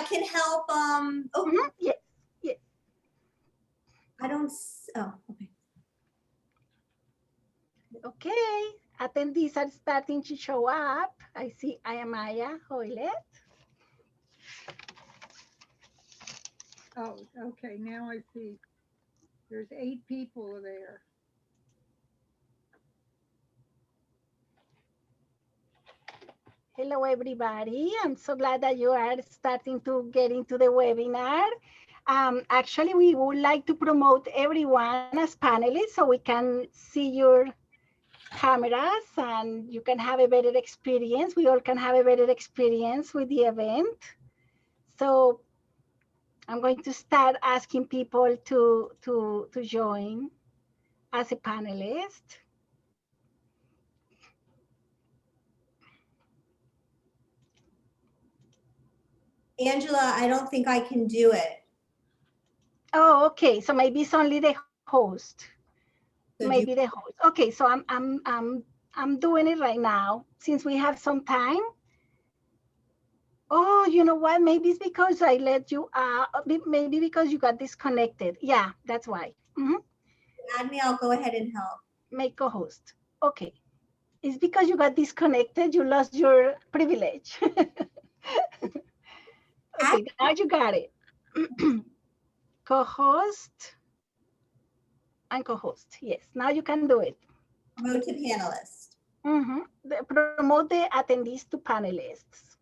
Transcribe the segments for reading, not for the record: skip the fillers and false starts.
can help. Yes, yes. I don't. Oh, okay. Okay, attendees are starting to show up. I see Ayamaya Hoylet. Oh, okay, now I see. There's 8 people there. Hello, everybody. I'm so glad that you are starting to get into the webinar. Actually, we would like to promote everyone as panelists so we can see your cameras and you can have a better experience. We all can have a better experience with the event. So I'm going to start asking people to join as a panelist. Angela, I don't think I can do it. Oh, okay. So maybe it's only the host. So Maybe the host. Okay, so I'm doing it right now since we have some time. Oh, you know what? Maybe it's because I let you maybe because you got disconnected. Yeah, that's why. add me, I'll go ahead and help. Make co-host. Okay. It's because you got disconnected, you lost your privilege. Okay, now you got it. Co-host and co-host. Yes, now you can do it. Promote to panelist. Promote the attendees to panelists.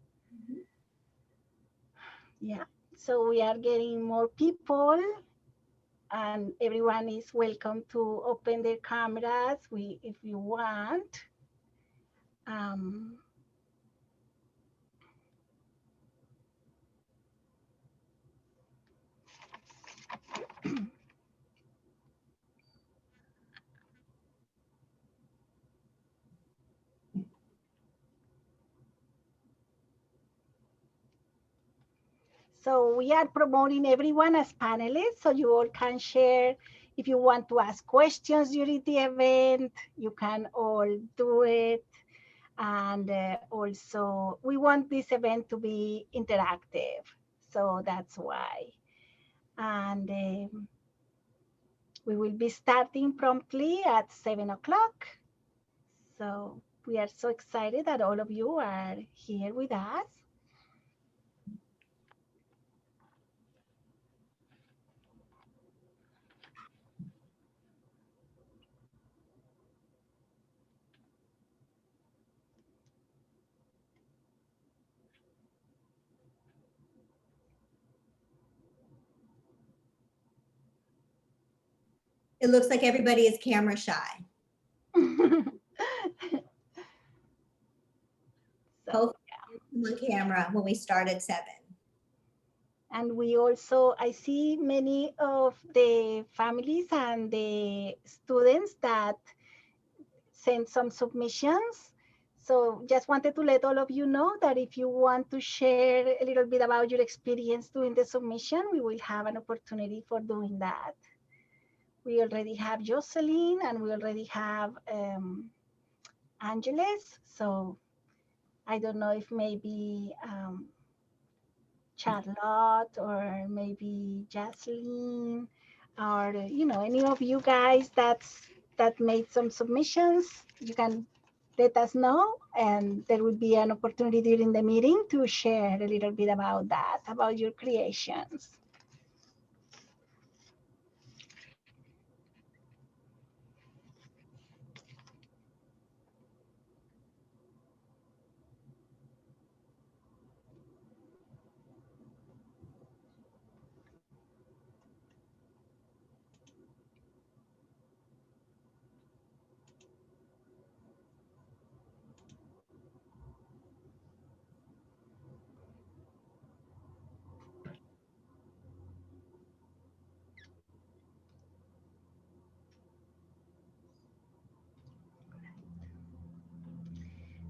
Yeah, so we are getting more people and everyone is welcome to open their cameras if you want. So we are promoting everyone as panelists, so you all can share. If you want to ask questions during the event, you can all do it. And also, we want this event to be interactive, so that's why. And we will be starting promptly at 7 o'clock. So we are so excited that all of you are here with us. It looks like everybody is camera shy. So on camera when we start at 7. And we also, I see many of the families and the students that sent some submissions. So just wanted to let all of you know that if you want to share a little bit about your experience doing the submission, we will have an opportunity for doing that. We already have Jocelyn and we already have Angeles. So I don't know if maybe Charlotte or maybe Jocelyn or any of you guys that made some submissions, you can let us know and there will be an opportunity during the meeting to share a little bit about that, about your creations.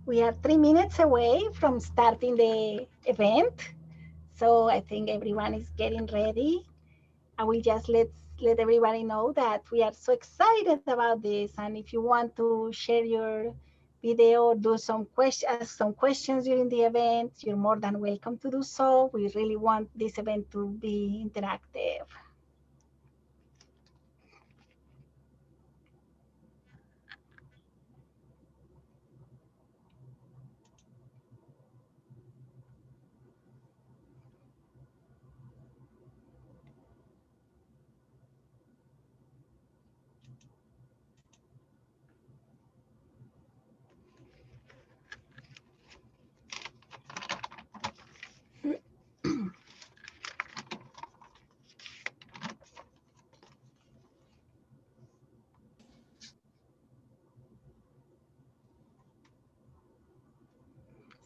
We are 3 minutes away from starting the event. So I think everyone is getting ready. I will just let everybody know that we are so excited about this. And if you want to share your video, do some questions, ask some questions during the event, you're more than welcome to do so. We really want this event to be interactive.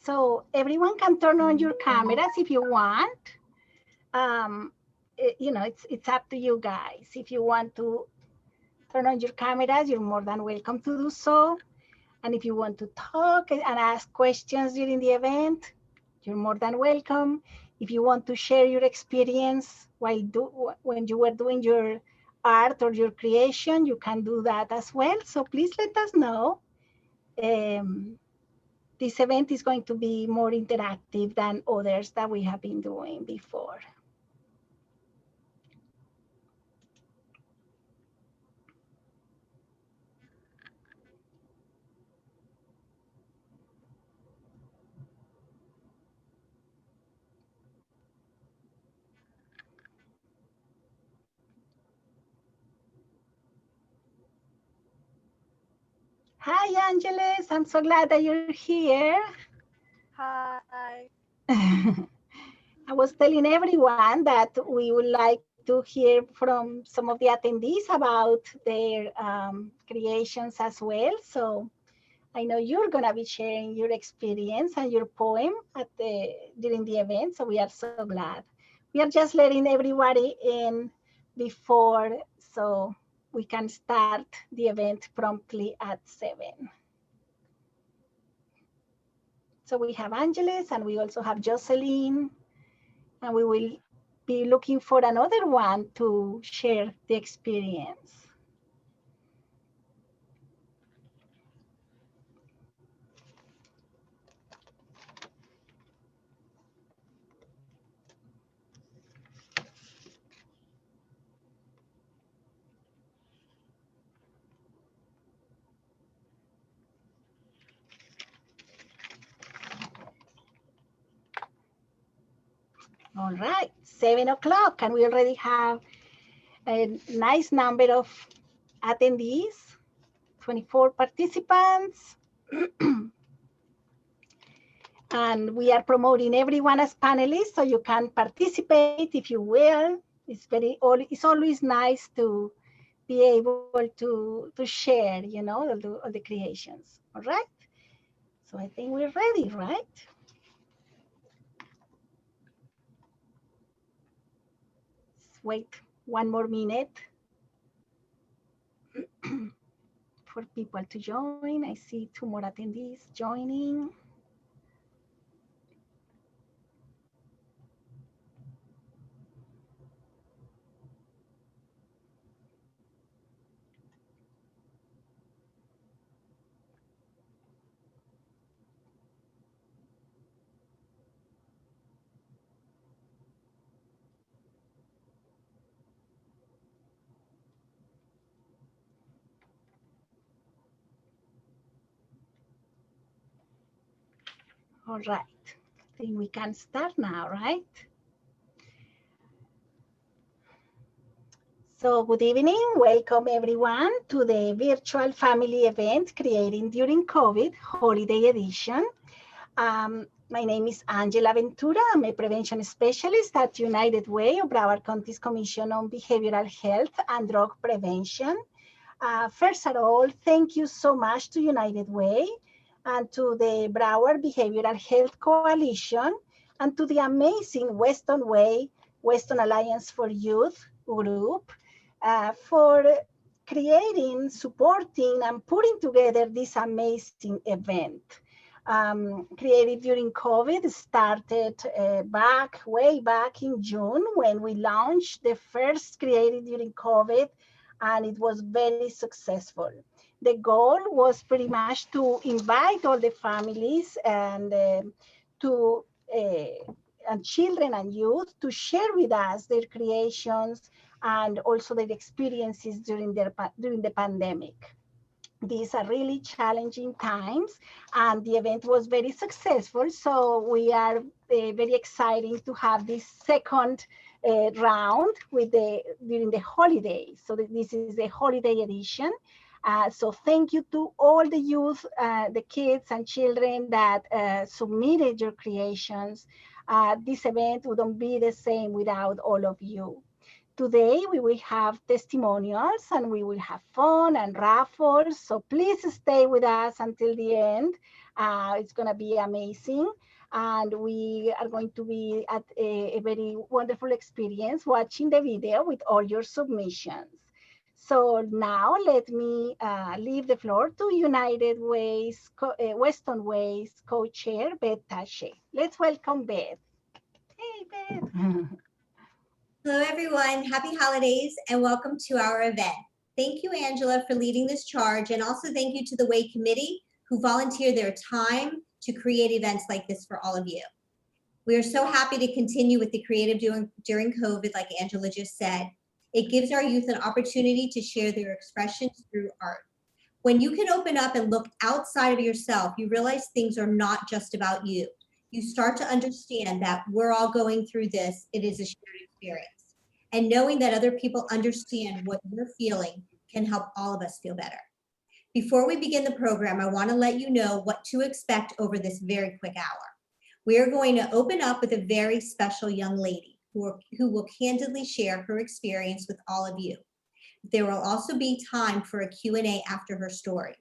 So everyone can turn on your cameras if you want. You know, it's up to you guys. If you want to turn on your cameras, you're more than welcome to do so. And if you want to talk and ask questions during the event, you're more than welcome. If you want to share your experience when you were doing your art or your creation, you can do that as well. So please let us know. This event is going to be more interactive than others that we have been doing before. Hi, Angeles. I'm so glad that you're here. Hi. I was telling everyone that we would like to hear from some of the attendees about their creations as well. So I know you're going to be sharing your experience and your poem during the event. So we are so glad. We are just letting everybody in before so we can start the event promptly at 7. So we have Angeles and we also have Jocelyn, and we will be looking for another one to share the experience. All right, 7 o'clock, and we already have a nice number of attendees, 24 participants. And we are promoting everyone as panelists, so you can participate if you will. It's always nice to be able to share, you know, all the creations. All right. So I think we're ready, right? Let's wait one more minute for people to join. I see 2 more attendees joining. All right, I think we can start now, right? So good evening, welcome everyone to the virtual family event Creating During COVID Holiday Edition. My name is Angela Ventura. I'm a prevention specialist at United Way of Broward County's Commission on Behavioral Health and Drug Prevention. First of all, thank you so much to United Way and to the Broward Behavioral Health Coalition and to the amazing Weston Way, Weston Alliance for Youth group for creating, supporting, and putting together this amazing event. Created during COVID, started way back in June when we launched the first Created During COVID, and it was very successful. The goal was pretty much to invite all the families and and children and youth to share with us their creations and also their experiences during the pandemic. These are really challenging times, and the event was very successful. So we are very excited to have this second round during the holidays. So this is the holiday edition. So thank you to all the youth, the kids and children that submitted your creations. This event wouldn't be the same without all of you. Today we will have testimonials and we will have fun and raffles. So please stay with us until the end. It's gonna be amazing. And we are going to be at a very wonderful experience watching the video with all your submissions. So now let me leave the floor to United Ways, Weston Ways co-chair, Beth Tache. Let's welcome Beth. Hey, Beth. Hello, everyone. Happy holidays and welcome to our event. Thank you, Angela, for leading this charge, and also thank you to the Way Committee who volunteer their time to create events like this for all of you. We are so happy to continue with the creative during COVID, like Angela just said. It gives our youth an opportunity to share their expressions through art. When you can open up and look outside of yourself, you realize things are not just about you. You start to understand that we're all going through this. It is a shared experience. And knowing that other people understand what you're feeling can help all of us feel better. Before we begin the program, I want to let you know what to expect over this very quick hour. We are going to open up with a very special young lady who will candidly share her experience with all of you. There will also be time for a Q&A after her story.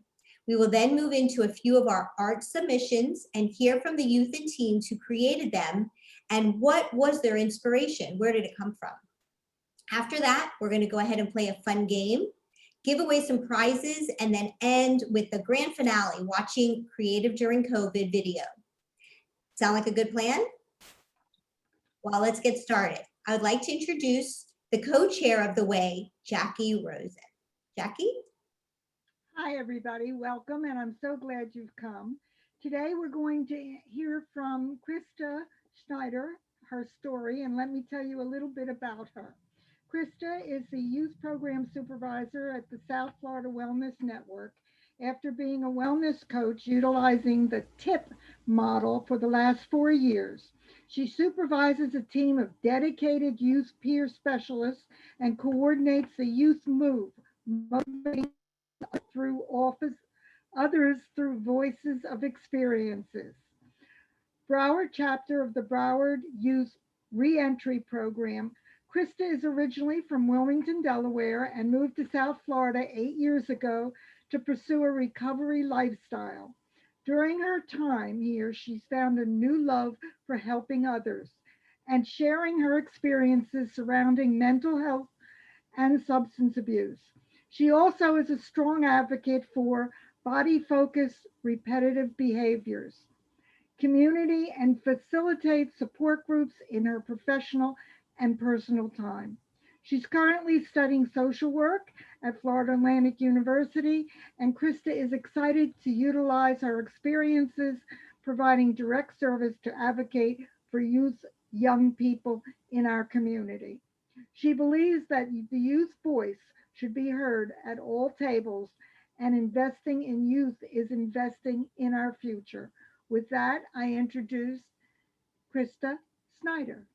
We will then move into a few of our art submissions and hear from the youth and teens who created them and what was their inspiration. Where did it come from? After that, we're going to go ahead and play a fun game, give away some prizes, and then end with the grand finale, watching Creative During COVID video. Sound like a good plan? Well, let's get started. I would like to introduce the co-chair of the Way, Jackie Rosen. Jackie? Hi, everybody. Welcome, and I'm so glad you've come. Today, we're going to hear from Krista Schneider, her story, and let me tell you a little bit about her. Krista is the youth program supervisor at the South Florida Wellness Network after being a wellness coach utilizing the TIP model for the last 4 years. She supervises a team of dedicated youth peer specialists and coordinates the youth move, motivating through others through voices of experiences. Broward chapter of the Broward Youth Reentry Program. Krista is originally from Wilmington, Delaware, and moved to South Florida 8 years ago to pursue a recovery lifestyle. During her time here, she's found a new love for helping others and sharing her experiences surrounding mental health and substance abuse. She also is a strong advocate for body-focused repetitive behaviors, community, and facilitates support groups in her professional and personal time. She's currently studying social work at Florida Atlantic University, and Krista is excited to utilize her experiences providing direct service to advocate for young people in our community. She believes that the youth voice should be heard at all tables, and investing in youth is investing in our future. With that, I introduce Krista Schneider.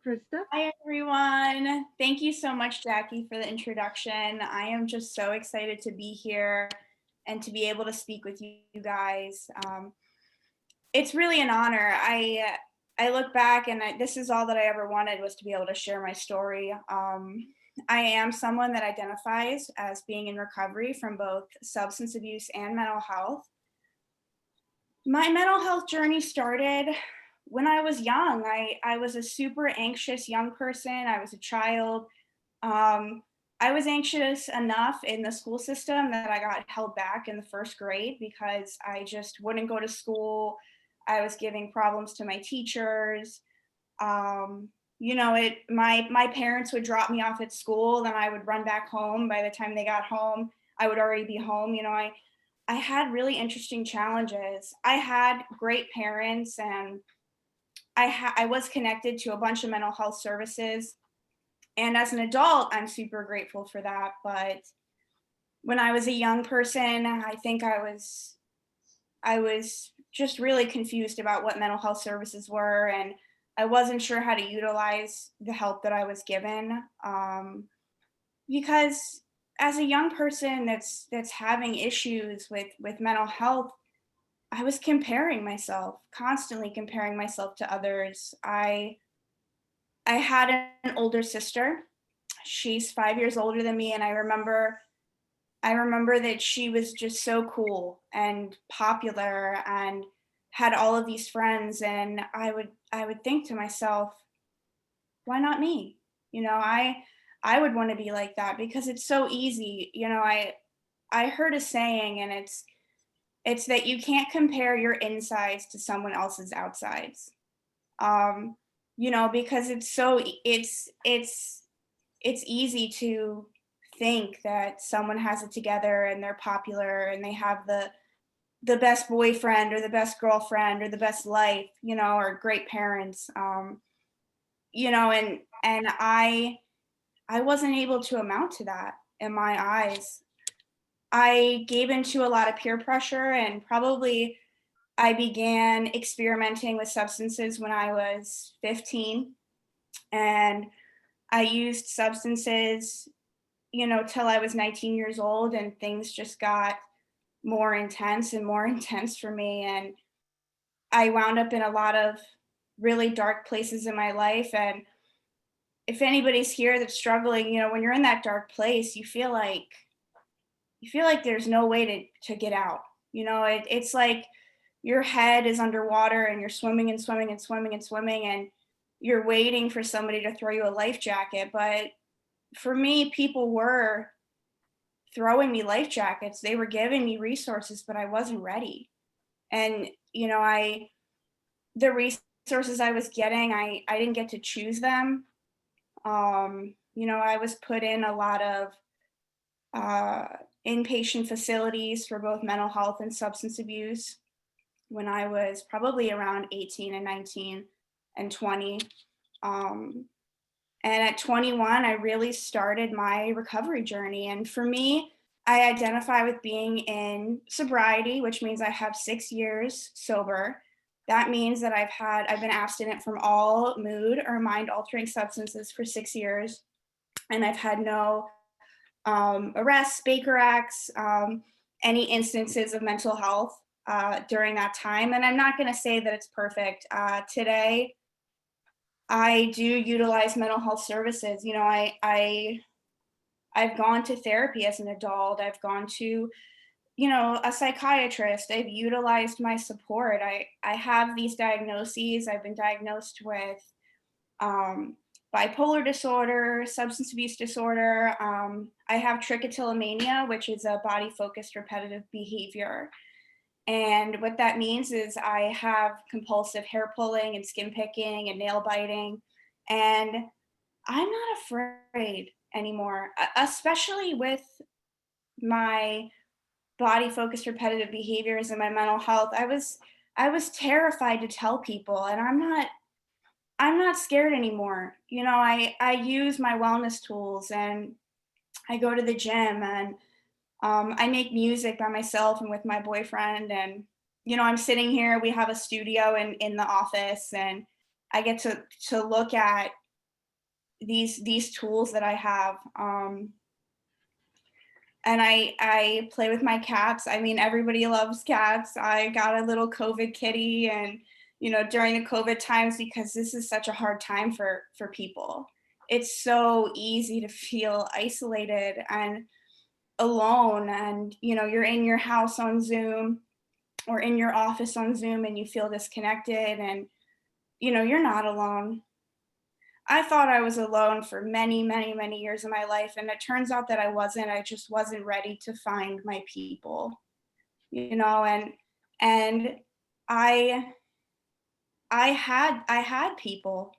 Krista? Hi, everyone. Thank you so much, Jackie, for the introduction. I am just so excited to be here and to be able to speak with you guys. It's really an honor. I look back and this is all that I ever wanted, was to be able to share my story. I am someone that identifies as being in recovery from both substance abuse and mental health. My mental health journey started when I was young. I was a super anxious young person. I was a child. I was anxious enough in the school system that I got held back in the first grade because I just wouldn't go to school. I was giving problems to my teachers. My parents would drop me off at school, then I would run back home. By the time they got home, I would already be home. I had really interesting challenges. I had great parents, and I was connected to a bunch of mental health services. And as an adult, I'm super grateful for that. But when I was a young person, I think I was just really confused about what mental health services were, and I wasn't sure how to utilize the help that I was given. Because as a young person that's having issues with mental health, I was comparing myself, constantly comparing myself to others. I had an older sister. She's 5 years older than me, and I remember that she was just so cool and popular and had all of these friends, and I would think to myself, why not me? I would want to be like that because it's so easy. I heard a saying, and it's that you can't compare your insides to someone else's outsides. Um, because it's easy to think that someone has it together and they're popular and they have the best boyfriend or the best girlfriend or the best life, or great parents. And I wasn't able to amount to that in my eyes. I gave into a lot of peer pressure, and probably I began experimenting with substances when I was 15, and I used substances, till I was 19 years old, and things just got more intense and more intense for me. And I wound up in a lot of really dark places in my life. And if anybody's here that's struggling, when you're in that dark place, you feel like there's no way to get out. It's like your head is underwater and you're swimming and swimming and swimming and swimming, and you're waiting for somebody to throw you a life jacket. But for me, people were throwing me life jackets. They were giving me resources, but I wasn't ready. And, the resources I was getting, I didn't get to choose them. I was put in a lot of uh, inpatient facilities for both mental health and substance abuse when I was probably around 18 and 19 and 20. Um, and at 21, I really started my recovery journey. And for me, I identify with being in sobriety, which means I have 6 years sober. That means that I've been abstinent from all mood or mind altering substances for 6 years. And I've had no arrests, Baker Acts, any instances of mental health during that time. And I'm not going to say that it's perfect. Today, I do utilize mental health services. I've gone to therapy as an adult. I've gone to, a psychiatrist. I've utilized my support. I have these diagnoses. I've been diagnosed with bipolar disorder, substance abuse disorder. I have trichotillomania, which is a body-focused repetitive behavior. And what that means is I have compulsive hair pulling and skin picking and nail biting. And I'm not afraid anymore, especially with my body-focused repetitive behaviors and my mental health. I was terrified to tell people, and I'm not scared anymore. I use my wellness tools, and I go to the gym, and I make music by myself and with my boyfriend. And, I'm sitting here, we have a studio in the office, and I get to look at these tools that I have. And I play with my cats. I mean, everybody loves cats. I got a little COVID kitty, and during the COVID times, because this is such a hard time for people. It's so easy to feel isolated and alone, and you're in your house on Zoom or in your office on Zoom, and you feel disconnected, and you're not alone. I thought I was alone for many, many, many years of my life, and it turns out that I wasn't. I just wasn't ready to find my people, and I I had people.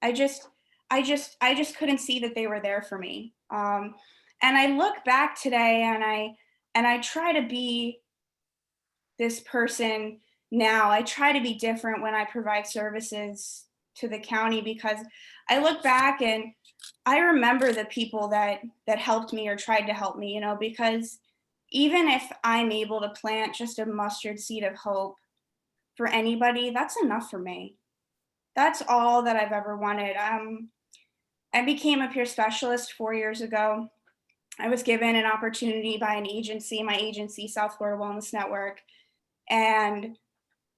I just couldn't see that they were there for me. And I look back today and I try to be this person now. I try to be different when I provide services to the county, because I look back and I remember the people that helped me or tried to help me, because even if I'm able to plant just a mustard seed of hope for anybody, that's enough for me. That's all that I've ever wanted. I became a peer specialist 4 years ago. I was given an opportunity by an agency, my agency, South Florida Wellness Network. And,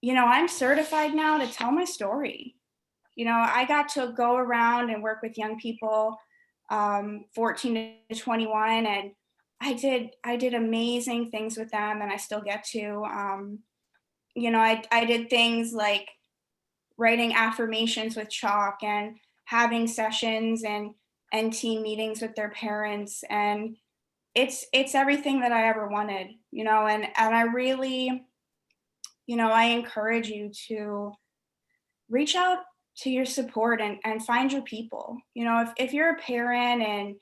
I'm certified now to tell my story. I got to go around and work with young people, 14 to 21, and I did amazing things with them, and I still get to. I did things like writing affirmations with chalk and having sessions and team meetings with their parents, and it's everything that I ever wanted, and I really, I encourage you to reach out to your support and find your people. If you're a parent and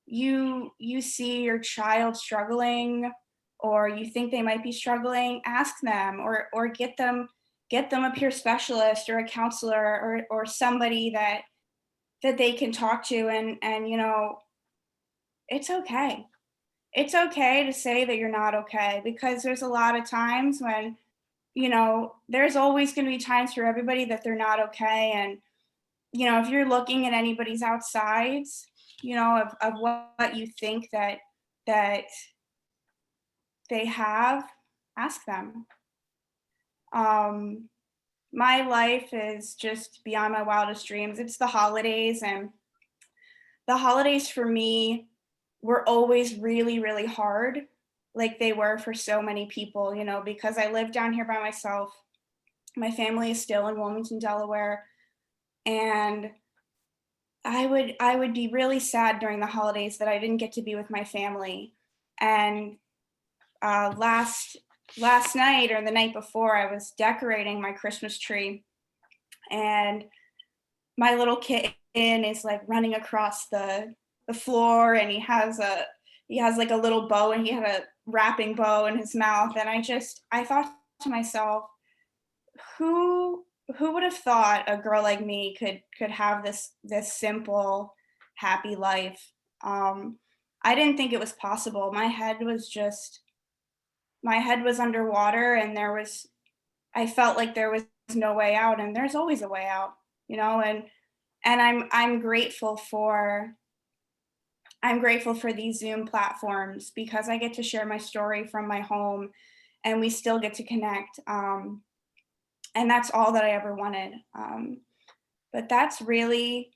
you see your child struggling, or you think they might be struggling, ask them, or get them a peer specialist or a counselor, or somebody that they can talk to, and it's okay. It's okay to say that you're not okay, because there's a lot of times when, there's always going to be times for everybody that they're not okay. And, if you're looking at anybody's outsides, of what you think that they have, ask them. My life is just beyond my wildest dreams. It's the holidays, and the holidays for me were always really, really hard, like they were for so many people, because I live down here by myself. My family is still in Wilmington, Delaware, and I would be really sad during the holidays that I didn't get to be with my family. And last night, or the night before, I was decorating my Christmas tree, and my little kitten is like running across the floor, and he has like a little bow, and he had a wrapping bow in his mouth. And I thought to myself, who would have thought a girl like me could have this simple, happy life? I didn't think it was possible. My head was underwater, and I felt like there was no way out, and there's always a way out, and I'm grateful for these Zoom platforms, because I get to share my story from my home, and we still get to connect. And that's all that I ever wanted. But that's really,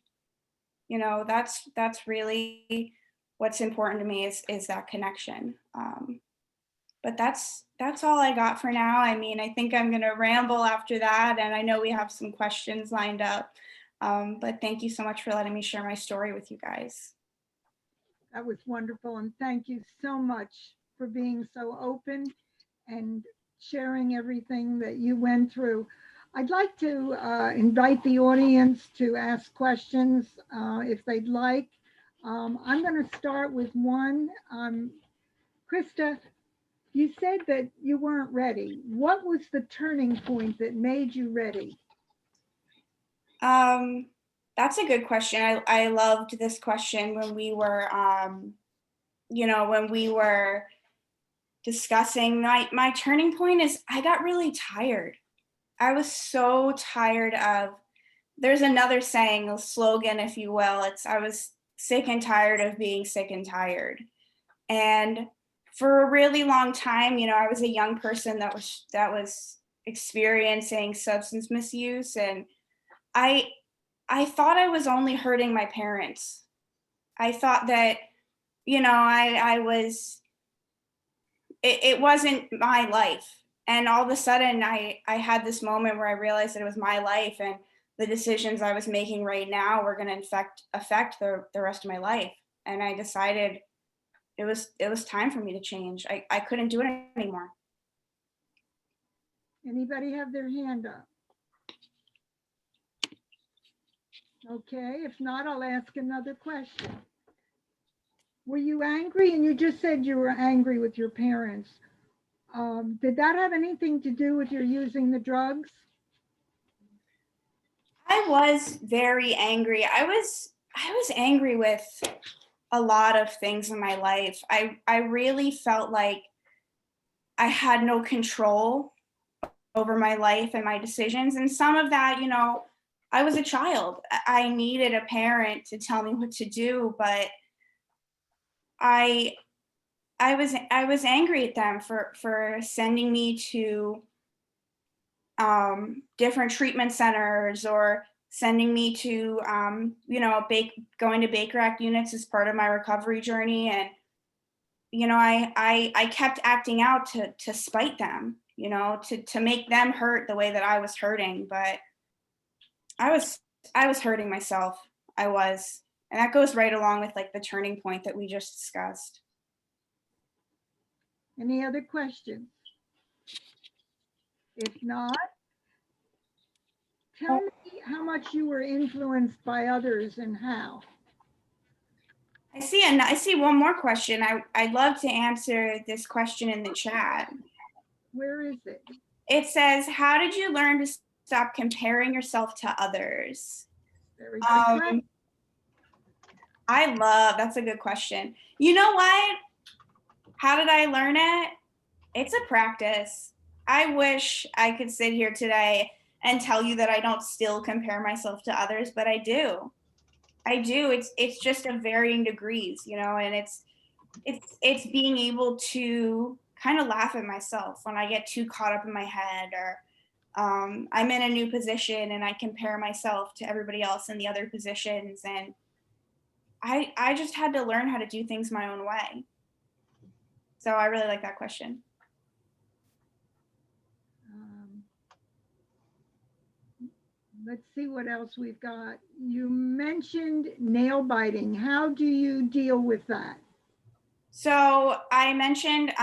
that's really what's important to me, is that connection. But that's all I got for now. I mean, I think I'm gonna ramble after that, and I know we have some questions lined up. But thank you so much for letting me share my story with you guys. That was wonderful. And thank you so much for being so open and sharing everything that you went through. I'd like to invite the audience to ask questions if they'd like. I'm going to start with one. Krista, you said that you weren't ready. What was the turning point that made you ready? That's a good question. I loved this question when we were, when we were discussing. My turning point is I got really tired. I was so tired of, there's another saying, a slogan, if you will. I was sick and tired of being sick and tired. And for a really long time, I was a young person that was experiencing substance misuse, and I thought I was only hurting my parents. I thought that, it wasn't my life. And all of a sudden I had this moment where I realized that it was my life, and the decisions I was making right now were going to affect the rest of my life. And I decided it was time for me to change. I couldn't do it anymore. Anybody have their hand up? Okay, if not, I'll ask another question. Were you angry? And you just said you were angry with your parents. Did that have anything to do with your using the drugs? I was very angry. I was angry with a lot of things in my life. I really felt like I had no control over my life and my decisions. And some of that, I was a child. I needed a parent to tell me what to do, but I I was angry at them for sending me to different treatment centers or sending me to going to Baker Act units as part of my recovery journey. And I kept acting out to spite them, to make them hurt the way that I was hurting. But I was I was hurting myself. I was. And that goes right along with like the turning point that we just discussed. Any other questions? If not, tell me how much you were influenced by others and how. I see one more question. I'd love to answer this question in the chat. Where is it? It says, how did you learn to stop comparing yourself to others? Very good question. That's a good question. You know what? How did I learn it? It's a practice. I wish I could sit here today and tell you that I don't still compare myself to others, but I do. I do. It's just of varying degrees, and it's being able to kind of laugh at myself when I get too caught up in my head, or I'm in a new position and I compare myself to everybody else in the other positions. And I just had to learn how to do things my own way. So I really like that question. Let's see what else we've got. You mentioned nail biting. How do you deal with that? So I mentioned,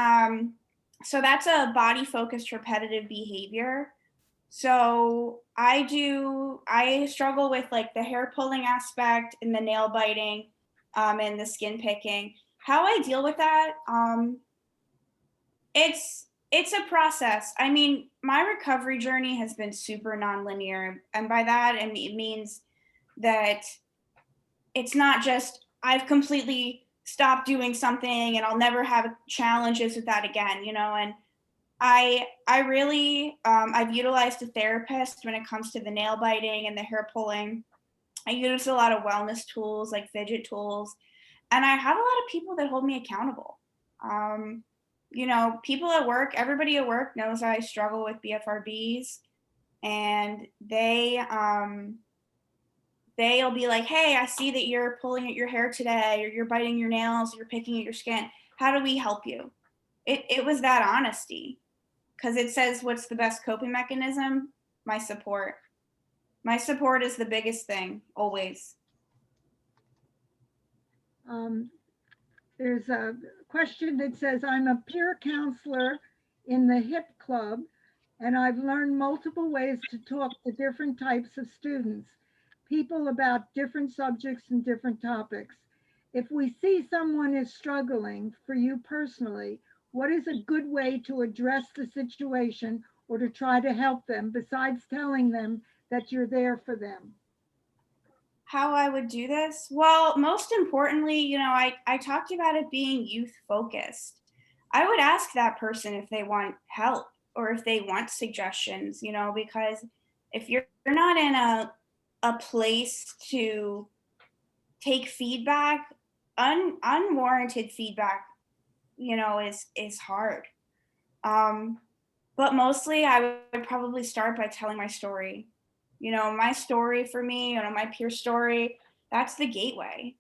so that's a body focused repetitive behavior. So I struggle with like the hair pulling aspect and the nail biting, and the skin picking. How I deal with that, it's a process. I mean, my recovery journey has been super nonlinear, and by that it means that it's not just I've completely stopped doing something and I'll never have challenges with that again, and I really I've utilized a therapist when it comes to the nail biting and the hair pulling. I use a lot of wellness tools like fidget tools, and I have a lot of people that hold me accountable. People at work, everybody at work knows I struggle with BFRBs, and they'll be like, hey, I see that you're pulling at your hair today, or you're biting your nails, or you're picking at your skin. How do we help you? It was that honesty, because it says, what's the best coping mechanism? My support. My support is the biggest thing, always. There's a question that says, I'm a peer counselor in the HIP club, and I've learned multiple ways to talk to different types of students, people about different subjects and different topics. If we see someone is struggling, for you personally, what is a good way to address the situation or to try to help them besides telling them that you're there for them? How I would do this? Well, most importantly, I talked about it being youth focused. I would ask that person if they want help or if they want suggestions, because if you're not in a place to take feedback, unwarranted feedback, is hard. But mostly I would probably start by telling my story. My story for me, my peer story, that's the gateway.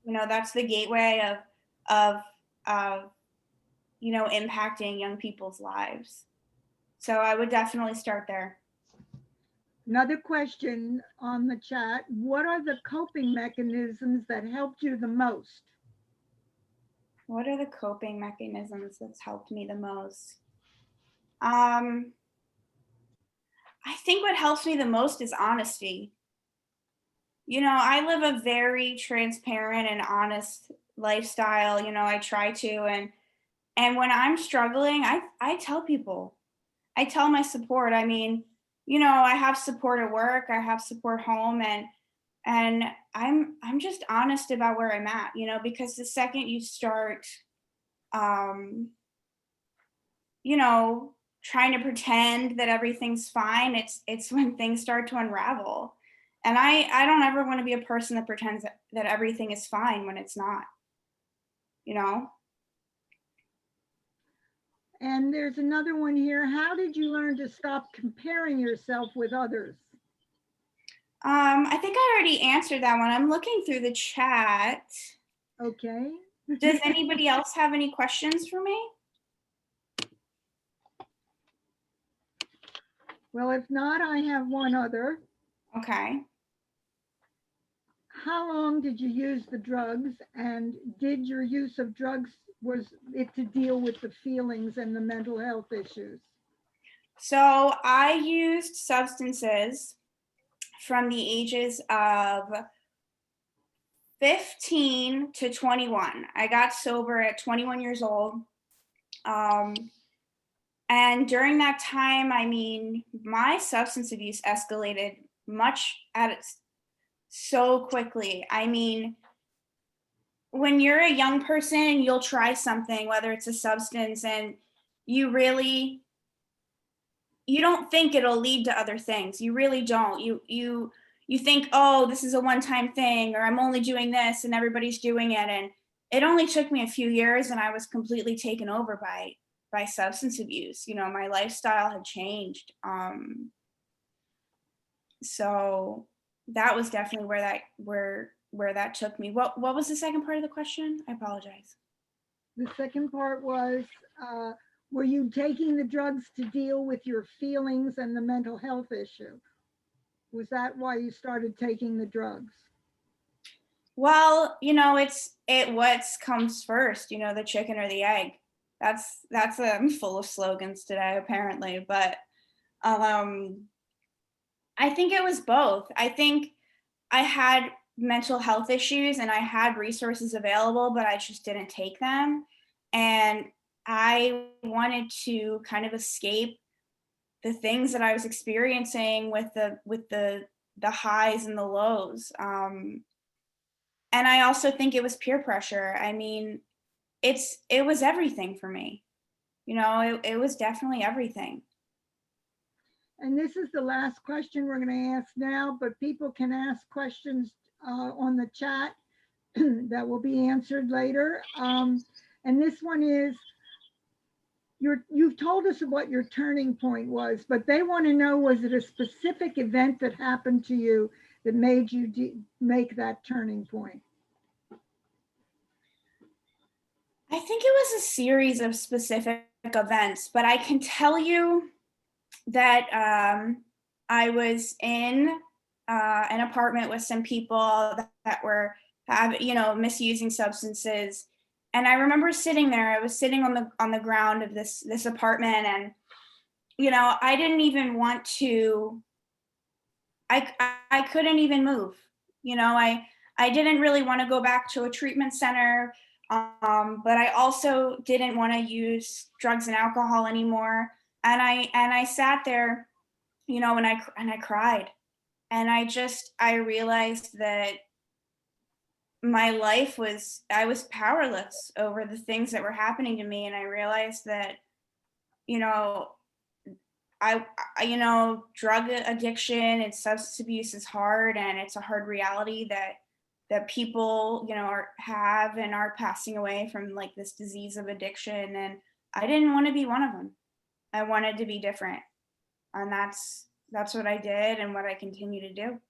That's the gateway of impacting young people's lives. So I would definitely start there. Another question on the chat, what are the coping mechanisms that helped you the most? What are the coping mechanisms that's helped me the most? I think what helps me the most is honesty. I live a very transparent and honest lifestyle. I try to, and when I'm struggling, I tell people, I tell my support. I mean, I have support at work, I have support home, and I'm just honest about where I'm at, because the second you start, um, trying to pretend that everything's fine, it's when things start to unravel. And I don't ever want to be a person that pretends that everything is fine when it's not, you know? And there's another one here. How did you learn to stop comparing yourself with others? I think I already answered that one. I'm looking through the chat. Okay. Does anybody else have any questions for me? Well, if not, I have one other. Okay. How long did you use the drugs, and did your use of drugs, was it to deal with the feelings and the mental health issues? So I used substances from the ages of 15 to 21. I got sober at 21 years old. And during that time, I mean, my substance abuse escalated so quickly. I mean, when you're a young person, you'll try something, whether it's a substance, and you don't think it'll lead to other things. You really don't. You think, oh, this is a one-time thing, or I'm only doing this and everybody's doing it. And it only took me a few years and I was completely taken over by substance abuse. My lifestyle had changed. So that was definitely where that took me. What was the second part of the question? I apologize. The second part was, were you taking the drugs to deal with your feelings and the mental health issue? Was that why you started taking the drugs? Well, what comes first, the chicken or the egg. That's I'm full of slogans today, apparently, but I think it was both. I think I had mental health issues and I had resources available, but I just didn't take them. And I wanted to kind of escape the things that I was experiencing with the highs and the lows. And I also think it was peer pressure. I mean, it was everything for me. It was definitely everything. And this is the last question we're going to ask now, but people can ask questions on the chat that will be answered later. And this one is, you've told us what your turning point was, but they want to know, was it a specific event that happened to you that made you make that turning point? I think it was a series of specific events, but I can tell you that I was in an apartment with some people that were misusing substances. And I remember sitting there. I was sitting on the ground of this apartment, and I didn't even want to. I couldn't even move. I didn't really want to go back to a treatment center, but I also didn't want to use drugs and alcohol anymore. And I sat there, and I cried, and I realized that my life I was powerless over the things that were happening to me. And I realized that, drug addiction and substance abuse is hard, and it's a hard reality that people, have and are passing away from, like, this disease of addiction. And I didn't want to be one of them. I wanted to be different. And that's what I did and what I continue to do.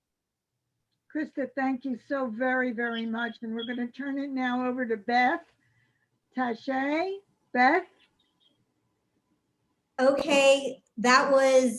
Krista, thank you so very, very much. And we're going to turn it now over to Beth. Tashay, Beth. Okay, that was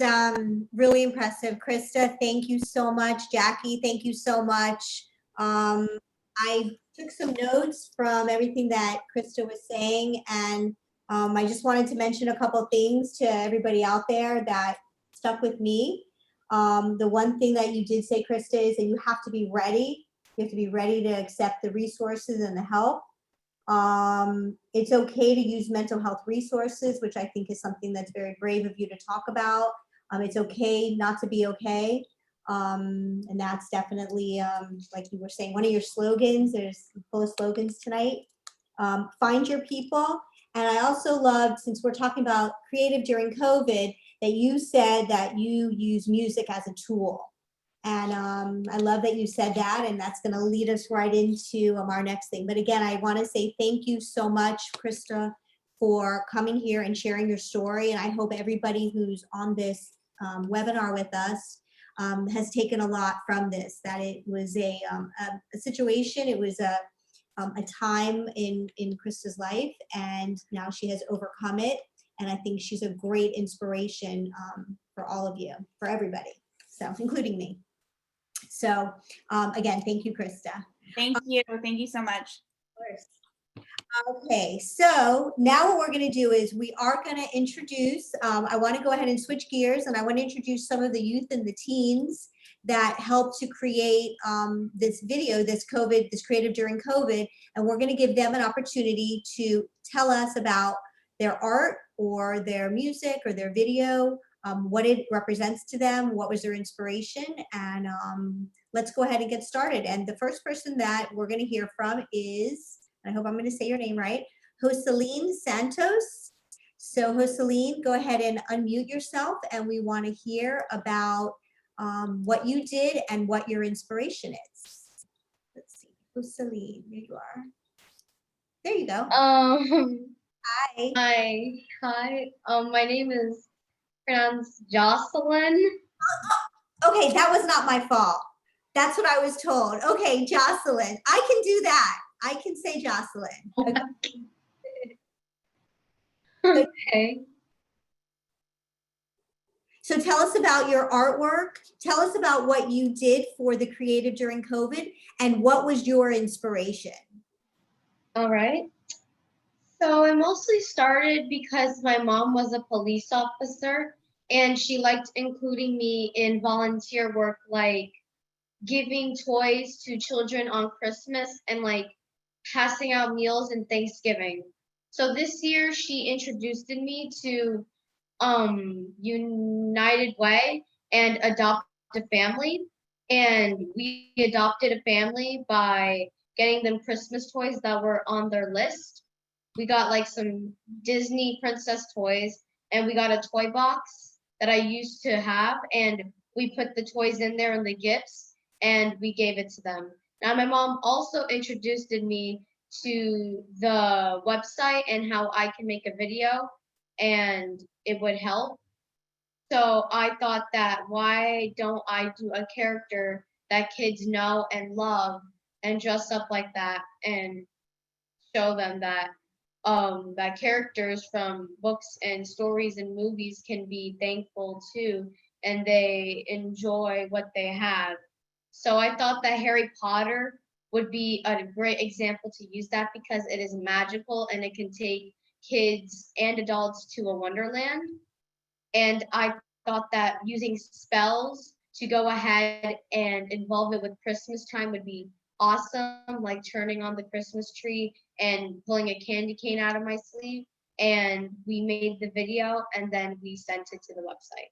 really impressive. Krista, thank you so much. Jackie, thank you so much. I took some notes from everything that Krista was saying, and I just wanted to mention a couple of things to everybody out there that stuck with me. The one thing that you did say, Krista, is that you have to be ready. You have to be ready to accept the resources and the help. It's okay to use mental health resources, which I think is something that's very brave of you to talk about. It's okay not to be okay. And that's definitely, like you were saying, one of your slogans. There's full of slogans tonight. Find your people. And I also loved, since we're talking about creative during COVID, that you said that you use music as a tool. And I love that you said that, and that's going to lead us right into our next thing. But again, I want to say thank you so much, Krista, for coming here and sharing your story. And I hope everybody who's on this webinar with us has taken a lot from this, that it was a situation, it was a time in Krista's life, and now she has overcome it. And I think she's a great inspiration for all of you, for everybody, so including me. So again, thank you, Krista. Thank you. Thank you so much. Of course. Okay, so now what we're going to do is we are going to introduce, I want to go ahead and switch gears, and I want to introduce some of the youth and the teens that helped to create this video, this creative during COVID, and we're going to give them an opportunity to tell us about their art or their music or their video, what it represents to them, what was their inspiration, and let's go ahead and get started. And the first person that we're going to hear from is, I hope I'm going to say your name right, Joseline Santos. So Joseline, go ahead and unmute yourself, and we want to hear about what you did and what your inspiration is. Let's see, Joseline, there you are. There you go. Hi. Hi. My name is pronounced Jocelyn. Okay, that was not my fault. That's what I was told. Okay, Jocelyn. I can do that. I can say Jocelyn. Okay. Okay. So tell us about your artwork. Tell us about what you did for the creative during COVID and what was your inspiration? All right. So it mostly started because my mom was a police officer and she liked including me in volunteer work, like giving toys to children on Christmas and like passing out meals and Thanksgiving. So this year she introduced me to United Way and Adopt a Family. And we adopted a family by getting them Christmas toys that were on their list. We got like some Disney princess toys, and we got a toy box that I used to have, and we put the toys in there and the gifts, and we gave it to them. Now my mom also introduced me to the website and how I can make a video and it would help. So I thought that why don't I do a character that kids know and love and dress up like that and show them that that characters from books and stories and movies can be thankful too, and they enjoy what they have. So I thought that Harry Potter would be a great example to use that because it is magical and it can take kids and adults to a wonderland. And I thought that using spells to go ahead and involve it with Christmas time would be awesome, like turning on the Christmas tree and pulling a candy cane out of my sleeve. And we made the video and then we sent it to the website.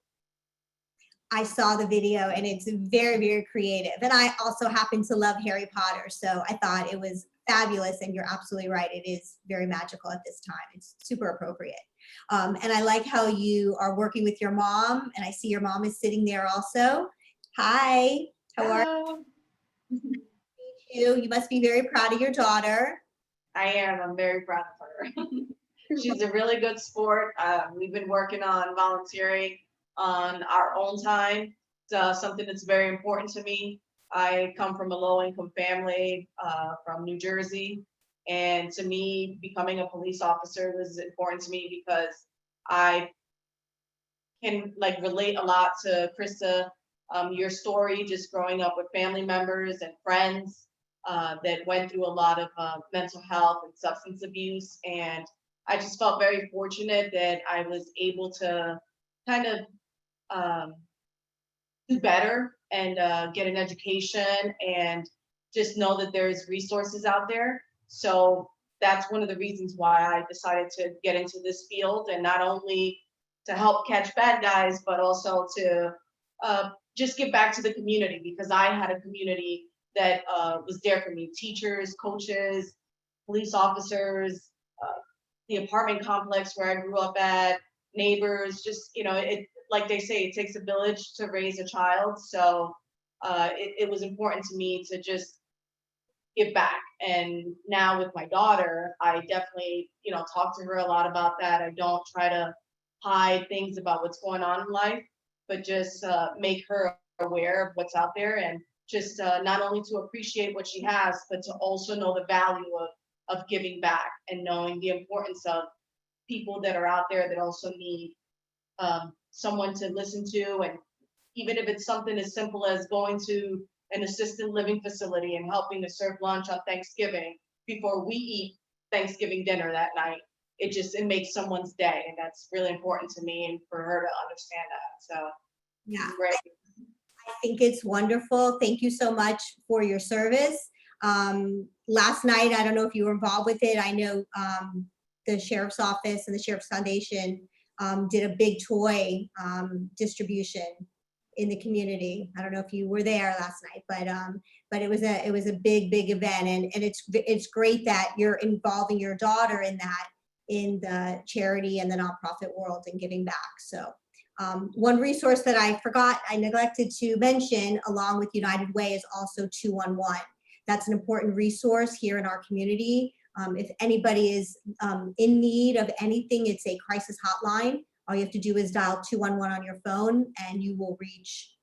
I saw the video and it's very, very creative. And I also happen to love Harry Potter. So I thought it was fabulous. And you're absolutely right. It is very magical at this time. It's super appropriate. And I like how you are working with your mom. And I see your mom is sitting there also. Hi, how are you? You must be very proud of your daughter. I am. I'm very proud of her. She's a really good sport. We've been working on volunteering on our own time. It's something that's very important to me. I come from a low-income family from New Jersey, and to me, becoming a police officer was important to me because I can like relate a lot to Krista, your story, just growing up with family members and friends that went through a lot of mental health and substance abuse, and I just felt very fortunate that I was able to kind of do better and get an education and just know that there's resources out there. So that's one of the reasons why I decided to get into this field, and not only to help catch bad guys, but also to just give back to the community, because I had a community that was there for me: teachers, coaches, police officers, the apartment complex where I grew up at, neighbors. Just, it, like they say, it takes a village to raise a child. So it was important to me to just give back. And now with my daughter, I definitely, talk to her a lot about that. I don't try to hide things about what's going on in life, but just make her aware of what's out there, and just not only to appreciate what she has, but to also know the value of giving back, and knowing the importance of people that are out there that also need someone to listen to. And even if it's something as simple as going to an assisted living facility and helping to serve lunch on Thanksgiving before we eat Thanksgiving dinner that night, it makes someone's day. And that's really important to me, and for her to understand that. So Yeah, great. I think it's wonderful. Thank you so much for your service. Last night, I don't know if you were involved with it. I know the Sheriff's Office and the Sheriff's Foundation did a big toy distribution in the community. I don't know if you were there last night, but it was a big event, and it's great that you're involving your daughter in that, in the charity and the nonprofit world, and giving back. So one resource that I neglected to mention, along with United Way, is also 211. That's an important resource here in our community. If anybody is in need of anything, it's a crisis hotline. All you have to do is dial 211 on your phone, and you will reach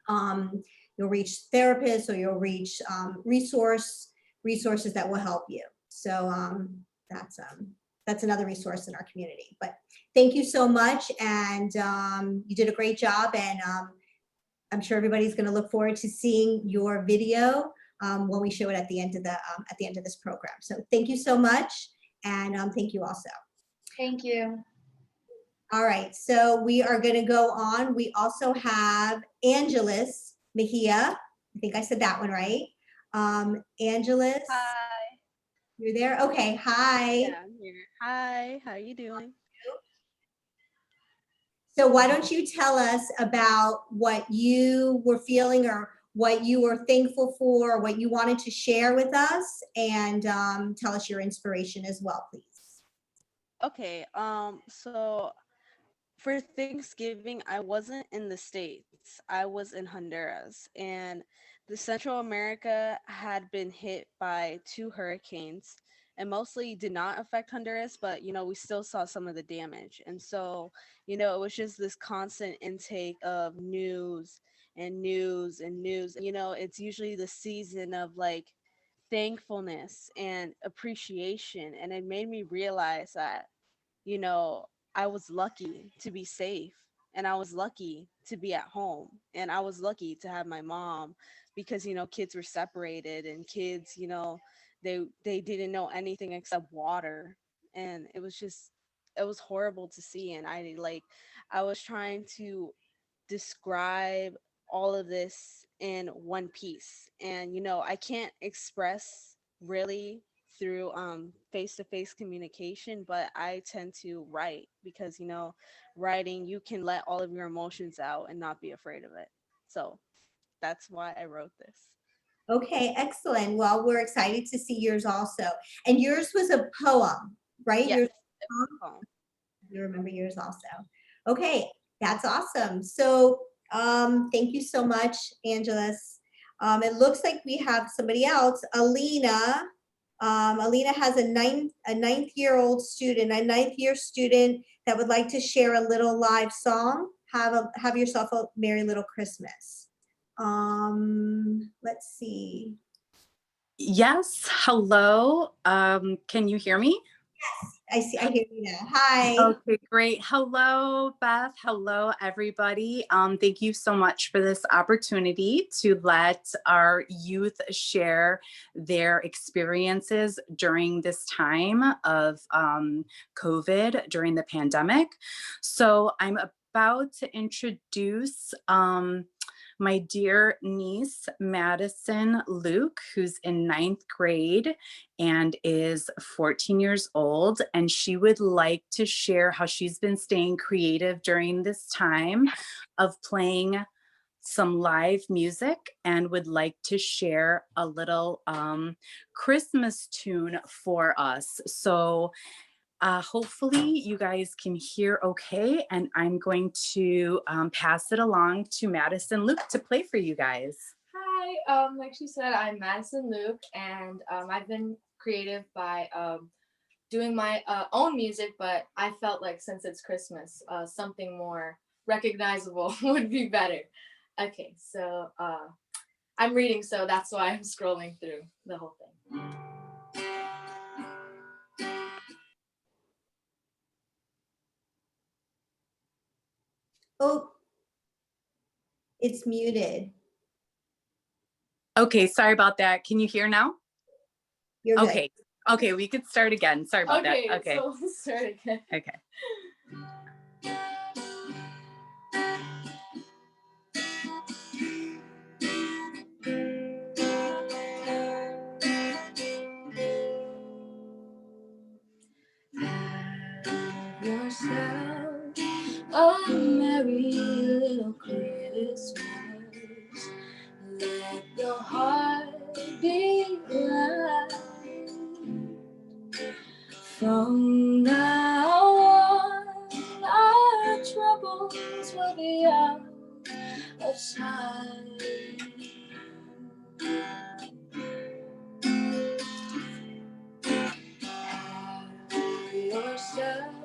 therapists, or you'll reach resources that will help you. So that's another resource in our community. But thank you so much, and you did a great job, and I'm sure everybody's going to look forward to seeing your video when we show it at the end of this program. So thank you so much, and thank you also. Thank you. All right, so we are going to go on. We also have Angeles Mejia. I think I said that one right. Angeles. Hi. You're there? Okay, hi. Yeah, I'm here. Hi, how you doing? So why don't you tell us about what you were feeling, or what you were thankful for, what you wanted to share with us, and tell us your inspiration as well, please. Okay, so for Thanksgiving, I wasn't in the States. I was in Honduras, and the Central America had been hit by 2 hurricanes, and mostly did not affect Honduras, but we still saw some of the damage. And so, it was just this constant intake of news and news and news. It's usually the season of like thankfulness and appreciation, and it made me realize that you know, I was lucky to be safe, and I was lucky to be at home, and I was lucky to have my mom, because kids were separated, and kids, they didn't know anything except water, and it was horrible to see. And I was trying to describe all of this in one piece, and I can't express really through face-to-face communication, but I tend to write, because writing, you can let all of your emotions out and not be afraid of it. So that's why I wrote this. Okay, excellent. Well, we're excited to see yours also. And yours was a poem, right? Yes, Yours it was a poem. You remember yours also. Okay, that's awesome. So thank you so much, Angeles. It looks like we have somebody else, Alina. Alina has a ninth year student that would like to share a little live song. Have yourself a merry little Christmas. Let's see. Yes, hello. Can you hear me? Yes, I hear you now. Hi. Okay, great. Hello, Beth. Hello, everybody. Thank you so much for this opportunity to let our youth share their experiences during this time of COVID, during the pandemic. So I'm about to introduce my dear niece, Madison Luke, who's in 9th grade and is 14 years old. And she would like to share how she's been staying creative during this time of playing some live music and would like to share a little Christmas tune for us. So hopefully you guys can hear okay, and I'm going to pass it along to Madison Luke to play for you guys. Hi, like she said, I'm Madison Luke, and I've been creative by doing my own music, but I felt like since it's Christmas, something more recognizable would be better. Okay, so I'm reading, so that's why I'm scrolling through the whole thing. Oh, it's muted. Okay, sorry about that. Can you hear now? You're good. Okay. Okay, we could start again. Sorry about that. Okay. So we'll start again. Okay. Have yourself a merry little Christmas. Let the heart be light. From now on, our troubles will be out of sight. Have yourself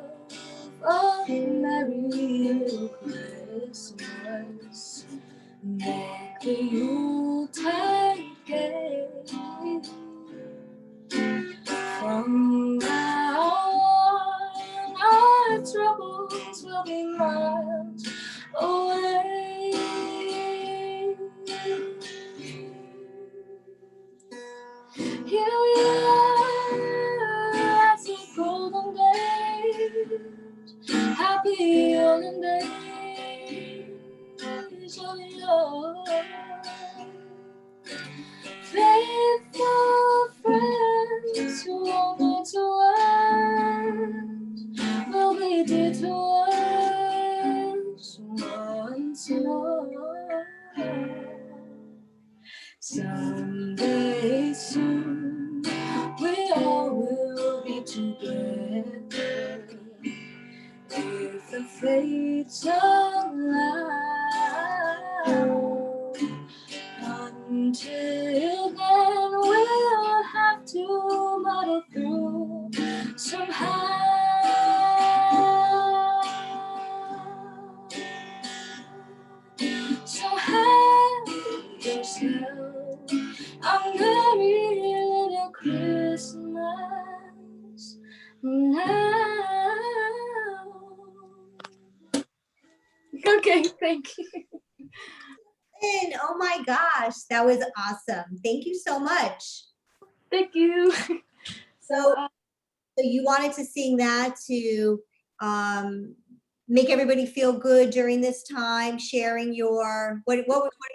a merry little Christmas. Make the Yuletide gay. From now on, our troubles will be miles away. Here we are at the golden days, happy olden days of yore. Faithful friends who hold on to us will be dear to us once more. Someday soon we all will be together if the fates allow. Until then we'll have to muddle through somehow. So have yourself a merry little Christmas now. Okay, thank you. And oh my gosh, that was awesome. Thank you so much. Thank you. So you wanted to sing that to make everybody feel good during this time, sharing your, what are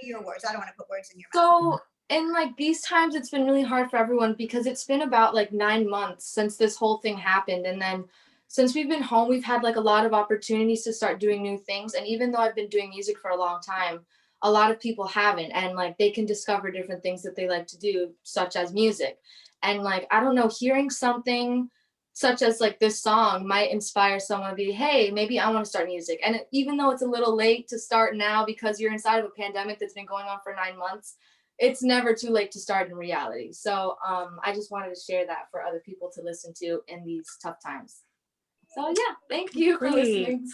your words? I don't want to put words in your mouth. So in like these times, it's been really hard for everyone because it's been about like 9 months since this whole thing happened. And then since we've been home, we've had like a lot of opportunities to start doing new things. And even though I've been doing music for a long time, a lot of people haven't. And like they can discover different things that they like to do, such as music. And like, I don't know, hearing something such as like this song might inspire someone to be, hey, maybe I want to start music. And even though it's a little late to start now because you're inside of a pandemic that's been going on for 9 months, it's never too late to start in reality. So I just wanted to share that for other people to listen to in these tough times. So yeah, thank you for listening.